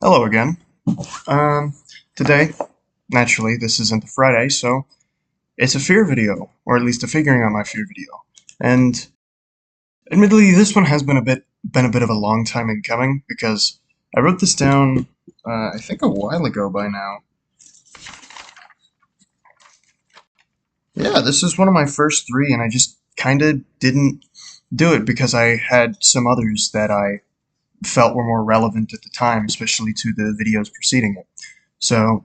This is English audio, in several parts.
Hello again. Um, Today, naturally, this isn't the Friday, so it's a fear video, or at least a figuring out my fear video. And admittedly, this one has been a bit of a long time in coming because I wrote this down, I think a while ago by now. Yeah, this is one of my first three, and I just kind of didn't do it because I had some others that I felt were more relevant at the time, especially to the videos preceding it. So,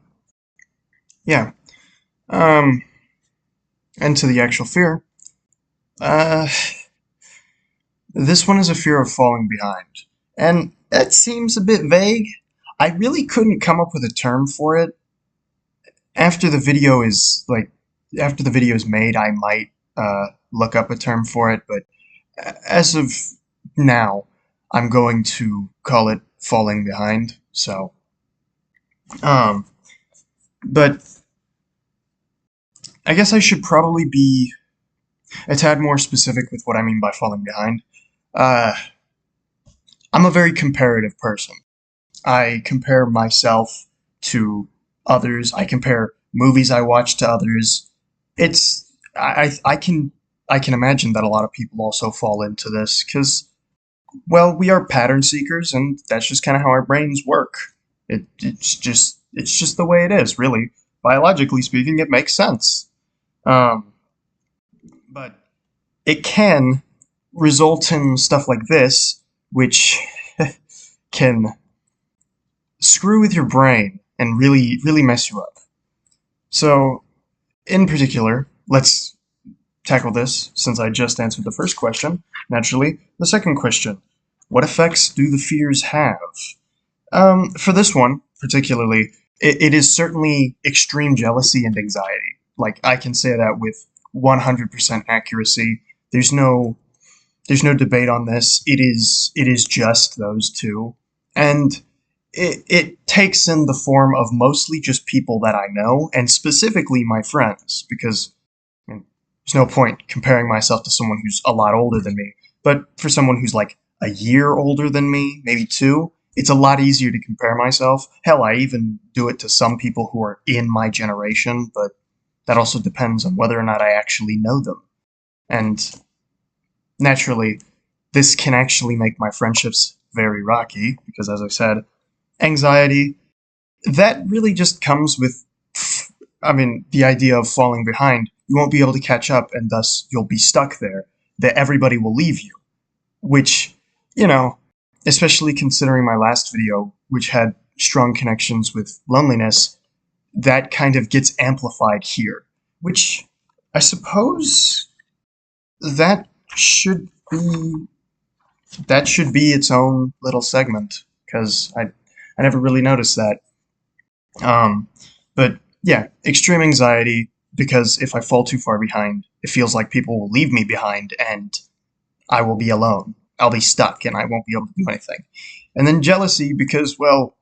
yeah. Um, and to the actual fear. Uh, this one is a fear of falling behind. And that seems a bit vague. I really couldn't come up with a term for it. After the video is, after the video is made, I might, look up a term for it, but as of now, I'm going to call it falling behind, so, um, but I guess I should probably be a tad more specific with what I mean by falling behind. Uh, I'm a very comparative person. I compare myself to others. I compare movies I watch to others. It's I can imagine that a lot of people also fall into this because well we are pattern seekers and that's just kind of how our brains work. It's just the way it is really. Biologically speaking, it makes sense. Um, but it can result in stuff like this, which can screw with your brain and really mess you up. So, in particular, let's tackle this since I just answered the first question. Naturally, the second question: what effects do the fears have? For this one particularly, it is certainly extreme jealousy and anxiety. Like I can say that with 100% accuracy. There's no there's no debate on this. It is just those two, and it takes in the form of mostly just people that I know, and specifically my friends, because I mean, there's no point comparing myself to someone who's a lot older than me. But for someone who's like a year older than me, maybe two, it's a lot easier to compare myself. Hell, I even do it to some people who are in my generation, but that also depends on whether or not I actually know them. And naturally, this can actually make my friendships very rocky because, as I said, anxiety, that really just comes with, I mean, the idea of falling behind. You won't be able to catch up, and thus you'll be stuck there. That everybody will leave you, which, you know, especially considering my last video, which had strong connections with loneliness, that kind of gets amplified here, which I suppose that should be that should be its own little segment because I never really noticed that. Um, but yeah, extreme anxiety because if I fall too far behind, it feels like people will leave me behind and I will be alone. I'll be stuck and I won't be able to do anything. And then jealousy because, well,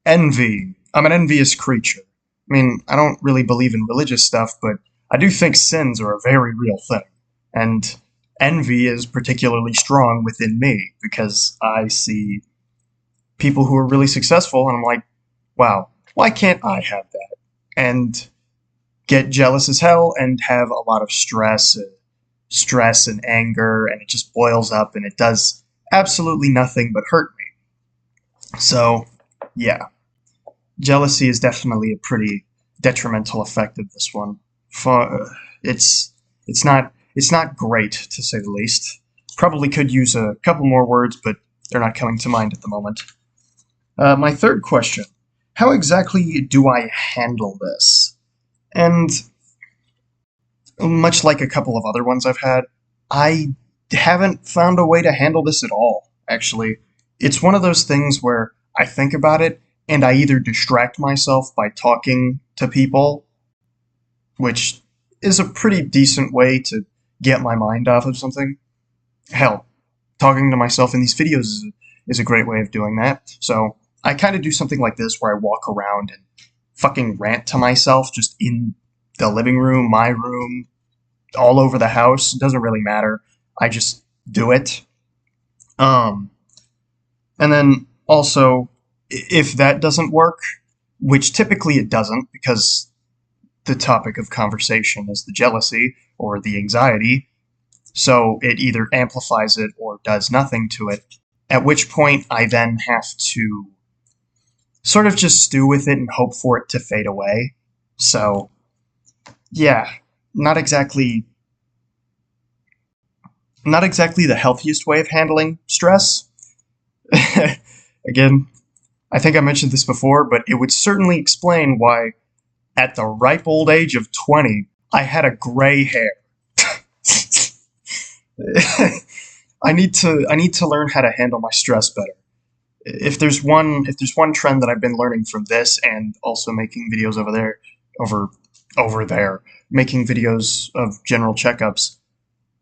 envy. I'm an envious creature. I mean, I don't really believe in religious stuff, but I do think sins are a very real thing. And envy is particularly strong within me because I see people who are really successful and I'm like, wow, why can't I have that? And get jealous as hell and have a lot of stress and anger, and it just boils up and it does absolutely nothing but hurt me. So, yeah, jealousy is definitely a pretty detrimental effect of this one. It's it's not great to say the least. Probably could use a couple more words, but they're not coming to mind at the moment. My third question: how exactly do I handle this? And much like a couple of other ones I've had, I haven't found a way to handle this at all, actually. It's one of those things where I think about it and I either distract myself by talking to people, which is a pretty decent way to get my mind off of something. Hell, talking to myself in these videos is a great way of doing that. So I kind of do something like this where I walk around and fucking rant to myself just in the living room, my room, all over the house. It doesn't really matter. I just do it. Um, and then Also, if that doesn't work, which typically it doesn't because the topic of conversation is the jealousy or the anxiety, so it either amplifies it or does nothing to it, at which point I then have to sort of just stew with it and hope for it to fade away. So, yeah, not exactly not exactly the healthiest way of handling stress. Again, I think I mentioned this before, but it would certainly explain why at the ripe old age of 20, I had a gray hair. I need to learn how to handle my stress better. If there's one trend that I've been learning from this and also making videos over over there, making videos of general checkups,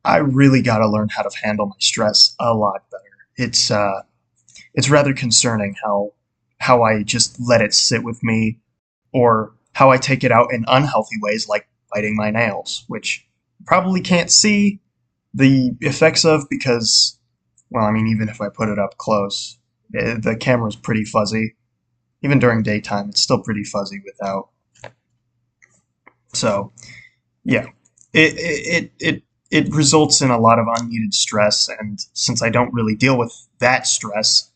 I really got to learn how to handle my stress a lot better. It's rather concerning how I just let it sit with me, or how I take it out in unhealthy ways like biting my nails, which you probably can't see the effects of because, well, I mean, even if I put it up close, the camera's pretty fuzzy. Even during daytime, it's still pretty fuzzy without. So, yeah, it results in a lot of unneeded stress, and since I don't really deal with that stress,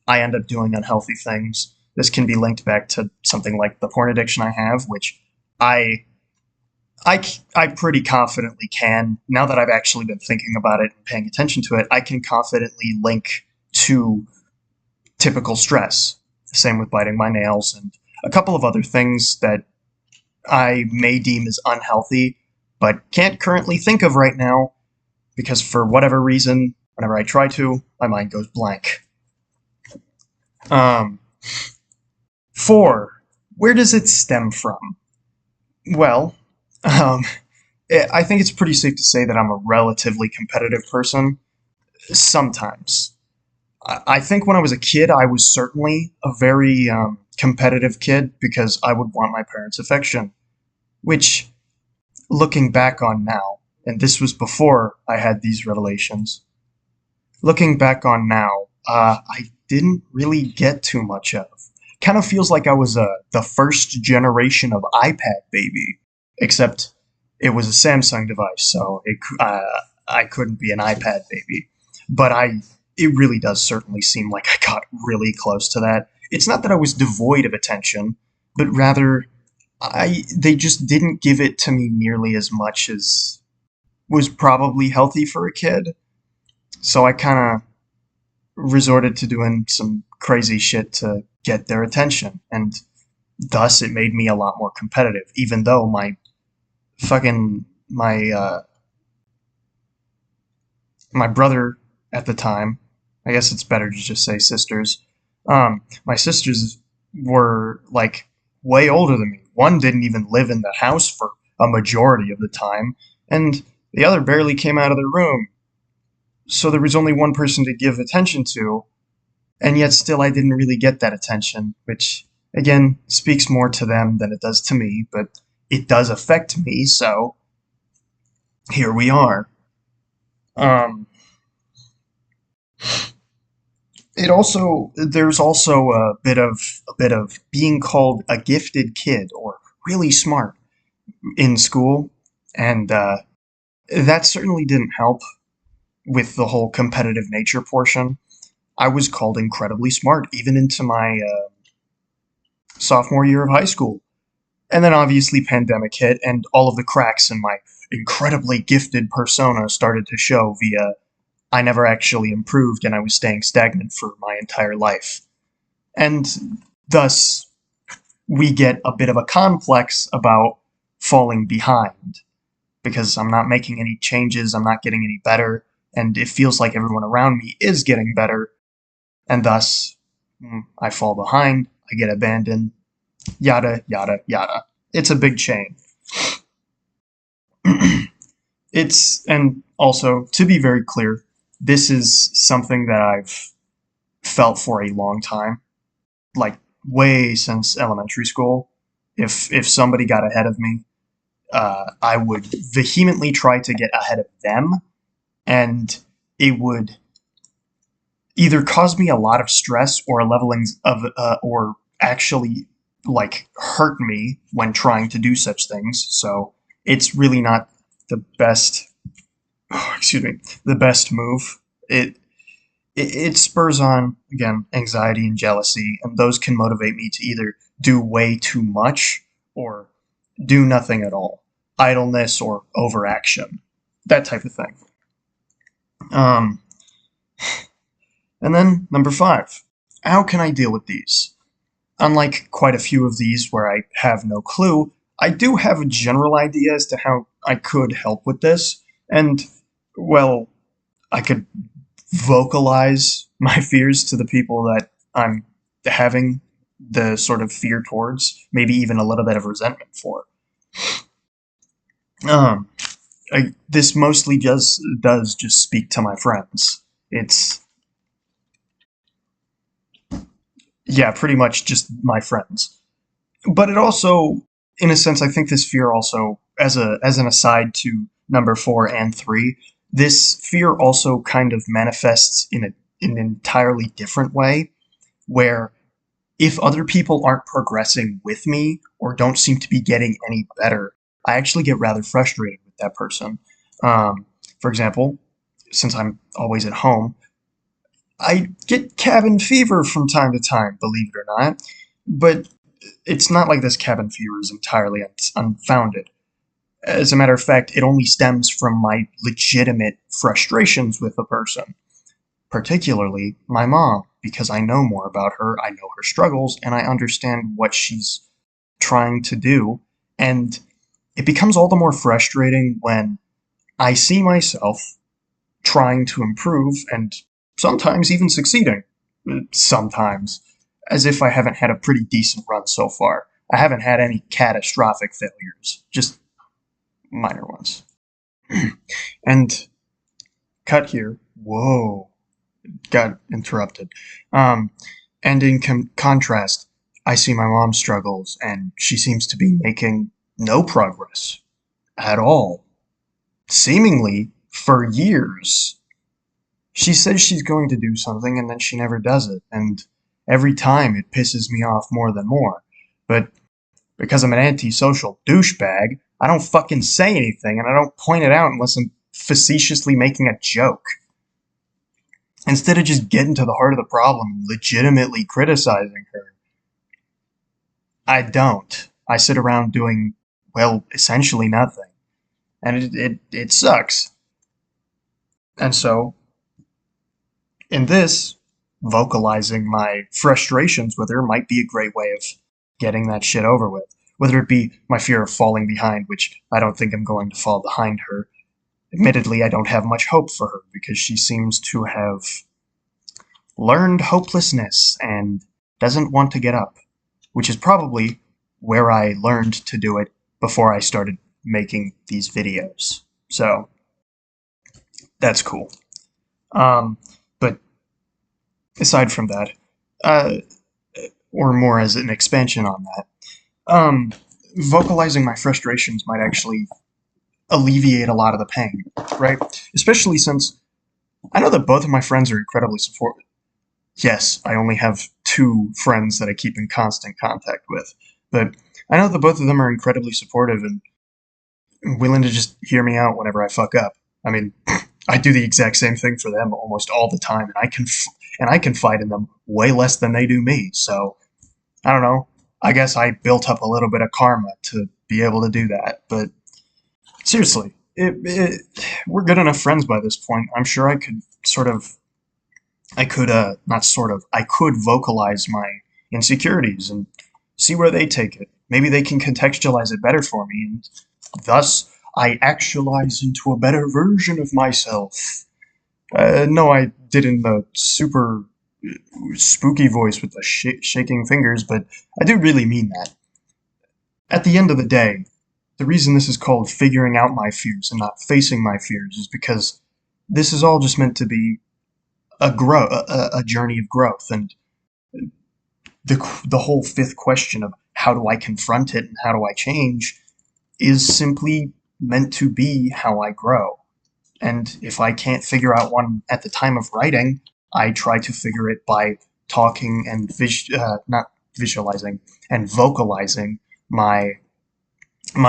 I end up doing unhealthy things. This can be linked back to something like the porn addiction I have, which I I pretty confidently can, now that I've actually been thinking about it and paying attention to it, I can confidently link to typical stress. Same with biting my nails and a couple of other things that I may deem as unhealthy, but can't currently think of right now because for whatever reason, whenever I try to, my mind goes blank. Um, 4. Where does it stem from? Well, um, I think it's pretty safe to say that I'm a relatively competitive person. Sometimes. I think when I was a kid, I was certainly a very competitive kid because I would want my parents' affection, which, looking back on now, and this was before I had these revelations, looking back on now, I didn't really get too much of. Kind of feels like I was the first generation of iPad baby, except it was a Samsung device, so I couldn't be an iPad baby. But it really does certainly seem like I got really close to that. It's not that I was devoid of attention, but rather they just didn't give it to me nearly as much as was probably healthy for a kid. So I kind of resorted to doing some crazy shit to get their attention, and thus it made me a lot more competitive. Even though fucking my brother at the time, I guess it's better to just say sisters. My sisters were like way older than me. One didn't even live in the house for a majority of the time, and the other barely came out of the room. So there was only one person to give attention to, and yet still I didn't really get that attention, which again speaks more to them than it does to me, but it does affect me, so here we are. Um, it also there's also a bit of being called a gifted kid or really smart in school, and that certainly didn't help with the whole competitive nature portion. I was called incredibly smart even into my sophomore year of high school. And then obviously pandemic hit and all of the cracks in my incredibly gifted persona started to show via I never actually improved and I was staying stagnant for my entire life. And thus we get a bit of a complex about falling behind because I'm not making any changes, I'm not getting any better, and it feels like everyone around me is getting better, and thus I fall behind, I get abandoned, yada, yada, yada. It's a big chain. And also, to be very clear, this is something that I've felt for a long time, like way since elementary school. If somebody got ahead of me, I would vehemently try to get ahead of them, and it would either cause me a lot of stress or a leveling of or actually like hurt me when trying to do such things. So it's really not the best. Excuse me, the best move. It spurs on again anxiety and jealousy, and those can motivate me to either do way too much or do nothing at all, idleness or overaction, that type of thing. Um, and then number 5, how can I deal with these? Unlike quite a few of these where I have no clue, I do have a general idea as to how I could help with this, and well, I could vocalize my fears to the people that I'm having the sort of fear towards, maybe even a little bit of resentment for. Um, this mostly just does just speak to my friends. It's yeah, pretty much just my friends. But it also, in a sense, I think this fear also, as an aside to number 4 and 3, this fear also kind of manifests in an entirely different way, where if other people aren't progressing with me or don't seem to be getting any better, I actually get rather frustrated with that person. For example, since I'm always at home, I get cabin fever from time to time, believe it or not, but it's not like this cabin fever is entirely unfounded. As a matter of fact, it only stems from my legitimate frustrations with the person, particularly my mom, because I know more about her, I know her struggles, and I understand what she's trying to do. And it becomes all the more frustrating when I see myself trying to improve and sometimes even succeeding. Sometimes. As if I haven't had a pretty decent run so far. I haven't had any catastrophic failures, just minor ones. And cut here. Whoa. Got interrupted. Um, and in contrast, I see my mom's struggles, and she seems to be making no progress at all. Seemingly for years. She says she's going to do something, and then she never does it, and every time it pisses me off more than more. But because I'm an antisocial douchebag, I don't fucking say anything, and I don't point it out unless I'm facetiously making a joke. Instead of just getting to the heart of the problem and legitimately criticizing her, I don't. I sit around doing, well, essentially nothing. And it sucks. And so, in this, vocalizing my frustrations with her might be a great way of getting that shit over with. Whether it be my fear of falling behind, which I don't think I'm going to fall behind her. Admittedly, I don't have much hope for her because she seems to have learned hopelessness and doesn't want to get up, which is probably where I learned to do it before I started making these videos. So, that's cool. But aside from that, uh, or more as an expansion on that, um, vocalizing my frustrations might actually alleviate a lot of the pain, right? Especially since I know that both of my friends are incredibly supportive. Yes, I only have 2 friends that I keep in constant contact with, but I know that both of them are incredibly supportive and willing to just hear me out whenever I fuck up. I mean, I do the exact same thing for them almost all the time, and I confide in them way less than they do me. So I don't know. I guess I built up a little bit of karma to be able to do that. But seriously, we're good enough friends by this point. I'm sure I could not sort of, I could vocalize my insecurities and see where they take it. Maybe they can contextualize it better for me, and thus I actualize into a better version of myself. No, I did in the super spooky voice with the shaking fingers, but I do really mean that. At the end of the day, the reason this is called figuring out my fears and not facing my fears is because this is all just meant to be a journey of growth, and the whole 5th question of how do I confront it and how do I change is simply meant to be how I grow. And if I can't figure out one at the time of writing, I try to figure it by talking and not visualizing and vocalizing my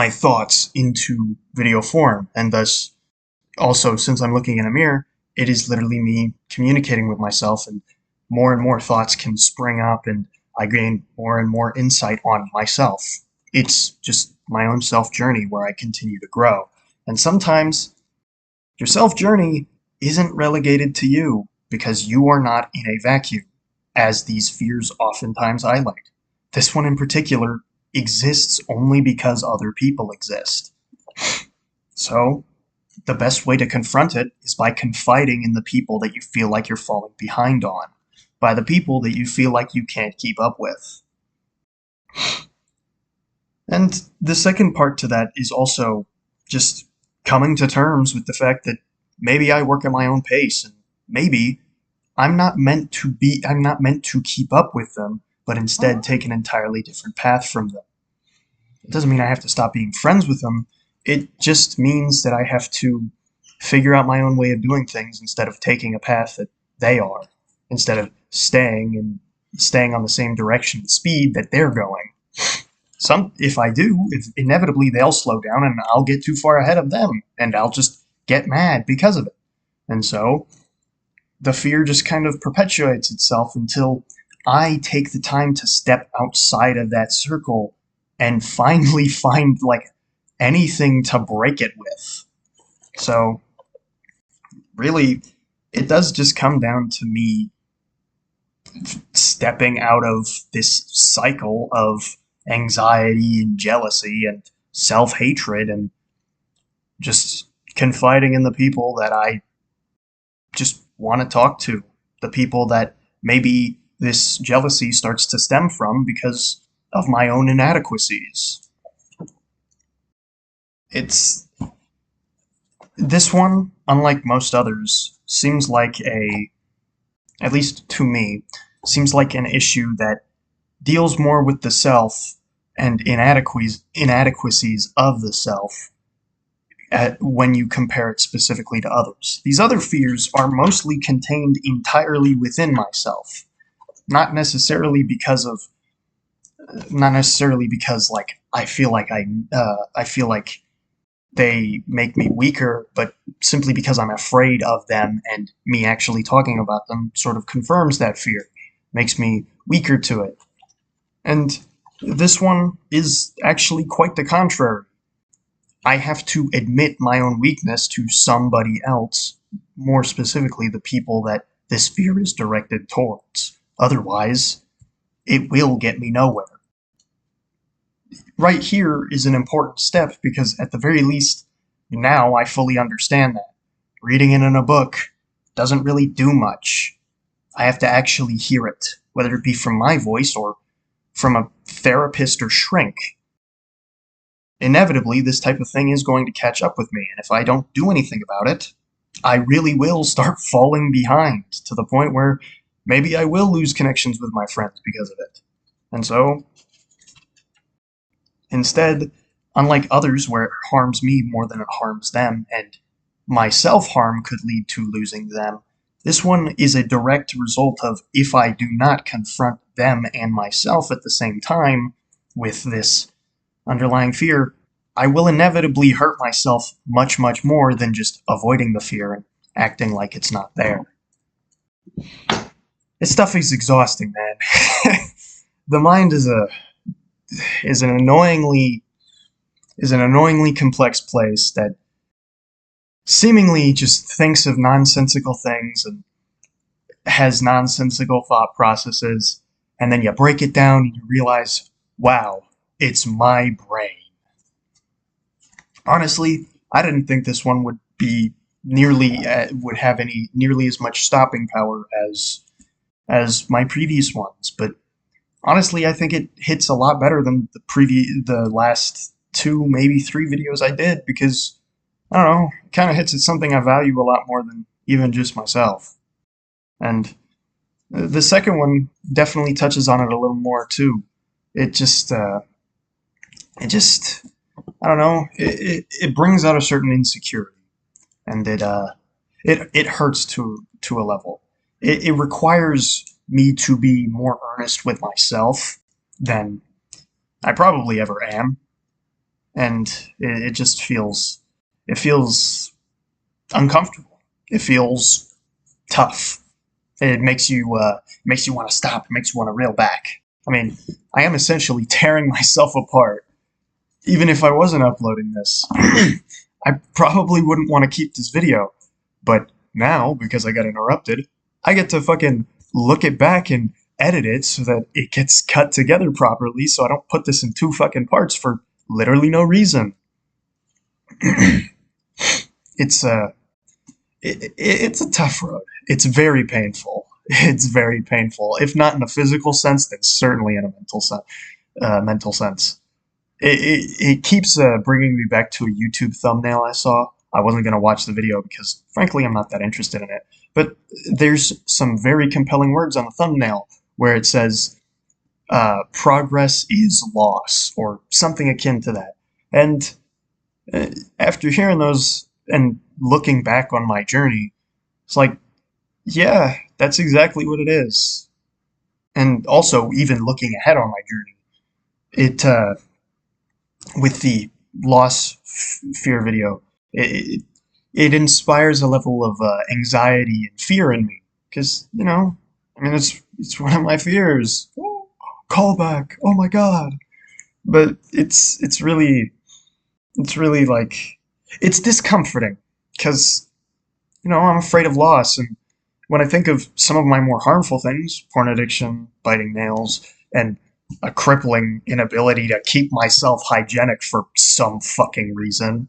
thoughts into video form, and thus also, since I'm looking in a mirror, it is literally me communicating with myself, and more thoughts can spring up, and I gain more and more insight on myself. It's just my own self journey where I continue to grow. And sometimes your self journey isn't relegated to you because you are not in a vacuum, as these fears oftentimes highlight. This one in particular exists only because other people exist. So, the best way to confront it is by confiding in the people that you feel like you're falling behind on, by the people that you feel like you can't keep up with. And the second part to that is also just coming to terms with the fact that maybe I work at my own pace, and maybe I'm not meant to keep up with them, but instead take an entirely different path from them. It doesn't mean I have to stop being friends with them. It just means that I have to figure out my own way of doing things instead of taking a path that they are, instead of staying on the same direction and speed that they're going. If I do, inevitably they'll slow down and I'll get too far ahead of them, and I'll just get mad because of it. And so the fear just kind of perpetuates itself until I take the time to step outside of that circle and finally find like anything to break it with. So really, it does just come down to me stepping out of this cycle of anxiety and jealousy and self-hatred, and just confiding in the people that I just want to talk to, the people that maybe this jealousy starts to stem from because of my own inadequacies. This one, unlike most others, seems like at least to me, seems like an issue that deals more with the self and inadequacies of the self when you compare it specifically to others. These other fears are mostly contained entirely within myself, not necessarily because like I feel like they make me weaker, but simply because I'm afraid of them, and me actually talking about them sort of confirms that fear, makes me weaker to it. And this one is actually quite the contrary. I have to admit my own weakness to somebody else, more specifically the people that this fear is directed towards. Otherwise, it will get me nowhere. Right here is an important step because, at the very least, now I fully understand that. Reading it in a book doesn't really do much. I have to actually hear it, whether it be from my voice or from a therapist or shrink. Inevitably, this type of thing is going to catch up with me, and if I don't do anything about it, I really will start falling behind to the point where maybe I will lose connections with my friends because of it. And so, instead, unlike others where it harms me more than it harms them, and my self-harm could lead to losing them, this one is a direct result of if I do not confront them and myself at the same time with this underlying fear, I will inevitably hurt myself much, much more than just avoiding the fear and acting like it's not there. This stuff is exhausting, man. The mind is an annoyingly complex place that seemingly just thinks of nonsensical things and has nonsensical thought processes, and then you break it down and you realize, wow, it's my brain. Honestly, I didn't think this one would be would have nearly as much stopping power as my previous ones, but honestly, I think it hits a lot better than the last 2, maybe 3 videos I did, because I don't know, it kind of hits at something I value a lot more than even just myself. And the second one definitely touches on it a little more too. It just I don't know, it brings out a certain insecurity, and it hurts to a level. it requires me to be more earnest with myself than I probably ever am, and it just feels uncomfortable. It feels tough. It makes you want to stop. It makes you want to reel back. I mean, I am essentially tearing myself apart. Even if I wasn't uploading this, I probably wouldn't want to keep this video. But now, because I got interrupted, I get to fucking look it back and edit it so that it gets cut together properly so I don't put this in two fucking parts for literally no reason. It's it's a tough road. It's very painful. It's very painful. If not in a physical sense, then certainly in a mental sense. It keeps bringing me back to a YouTube thumbnail I saw. I wasn't going to watch the video because, frankly, I'm not that interested in it. But there's some very compelling words on the thumbnail where it says, progress is loss, or something akin to that. And after hearing those and looking back on my journey, it's like, yeah, that's exactly what it is. And also, even looking ahead on my journey, it with the loss fear video, it inspires a level of anxiety and fear in me because I mean, it's one of my fears. Oh, callback. Oh my god! But it's really like it's discomforting because I'm afraid of loss, and when I think of some of my more harmful things, porn addiction, biting nails, and a crippling inability to keep myself hygienic for some fucking reason,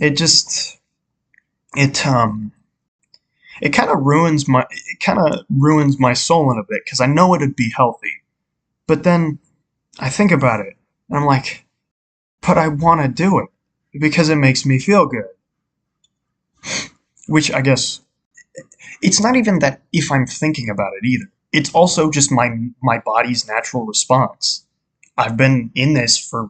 it just it it kind of ruins my soul in a bit because I know it'd be healthy, but then I think about it and I'm like, but I want to do it because it makes me feel good, which I guess it's not even that if I'm thinking about it either. It's also just my body's natural response. I've been in this for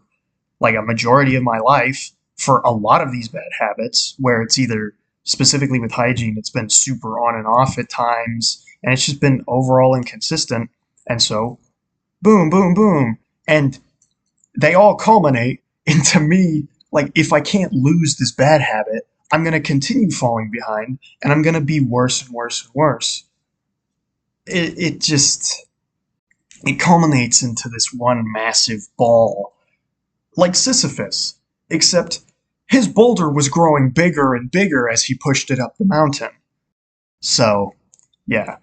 like a majority of my life for a lot of these bad habits where it's either specifically with hygiene, it's been super on and off at times, and it's just been overall inconsistent. And so, boom, boom, boom. And they all culminate into me, like, if I can't lose this bad habit, I'm going to continue falling behind and I'm going to be worse and worse and worse. It just, it culminates into this one massive ball, like Sisyphus, except his boulder was growing bigger and bigger as he pushed it up the mountain. So, yeah,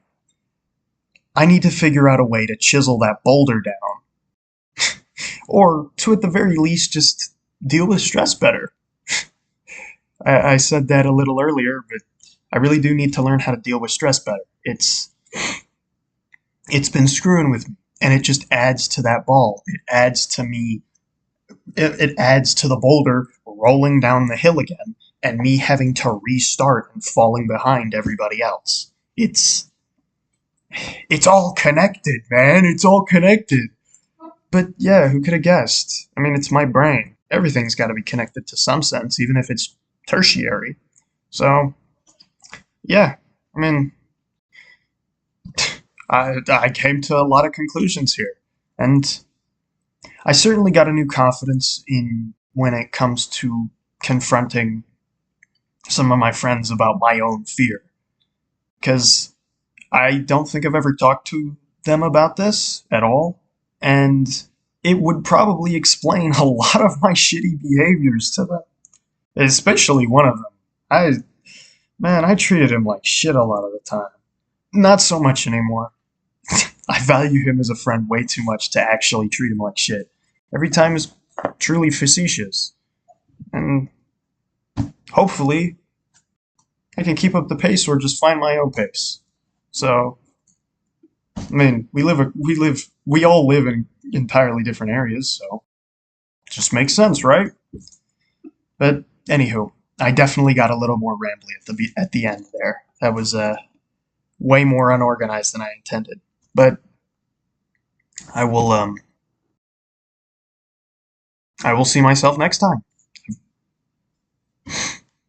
I need to figure out a way to chisel that boulder down. Or, to at the very least, just deal with stress better. I said that a little earlier, but I really do need to learn how to deal with stress better. It's been screwing with me, and it just adds to that ball. It adds to me. It adds to the boulder rolling down the hill again, and me having to restart and falling behind everybody else. It's all connected, man. It's all connected. But yeah, who could have guessed? I mean, it's my brain. Everything's got to be connected to some sense, even if it's tertiary. So, yeah, I mean, I came to a lot of conclusions here. And I certainly got a new confidence in when it comes to confronting some of my friends about my own fear. Because I don't think I've ever talked to them about this at all. And it would probably explain a lot of my shitty behaviors to them. Especially one of them. I treated him like shit a lot of the time. Not so much anymore. I value him as a friend way too much to actually treat him like shit. Every time is truly facetious. And hopefully, I can keep up the pace or just find my own pace. So, I mean, we all live in entirely different areas, so it just makes sense, right? But anywho, I definitely got a little more rambly at the end there. That was way more unorganized than I intended. But I will I will see myself next time.